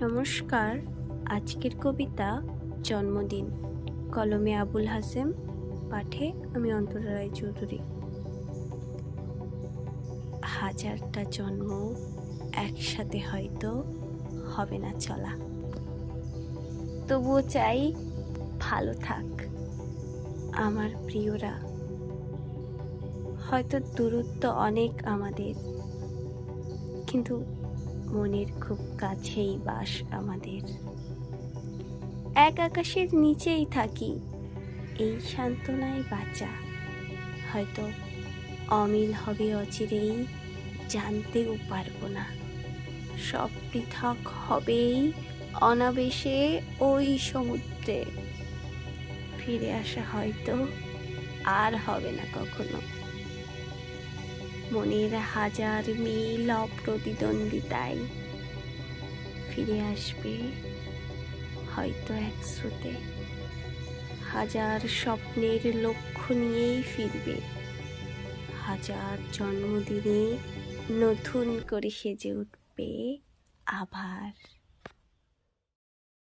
নমস্কার। আজকের কবিতা জন্মদিন, কলমে আবুল হাসেম, পাঠে আমি অন্তরা রায়চৌধুরী। হাজারটা জন্ম একসাথে হয়তো হবে না চলা, তবুও চাই ভালো থাক আমার প্রিয়রা। হয়তো দূরত্ব অনেক আমাদের, কিন্তু মনের খুব কাছেই বাস আমাদের। এক আকাশের নিচেই থাকি, এই সান্ত্বনায় বাঁচা। হয়তো অমিল হবে অচিরেই, জানতেও পারবো না। সব পৃথক হবেই অনাবেশে ওই সমুদ্রে। ফিরে আসা হয়তো আর হবে না কখনো। মনের হাজার মিল অপ্রতিদ্বন্দ্বিতায় ফিরে আসবে হয়তো এক স্রোতে। হাজার স্বপ্নের লক্ষ্য নিয়েই ফিরবে, হাজার জন্মদিনে নতুন করে সেজে উঠবে আবার।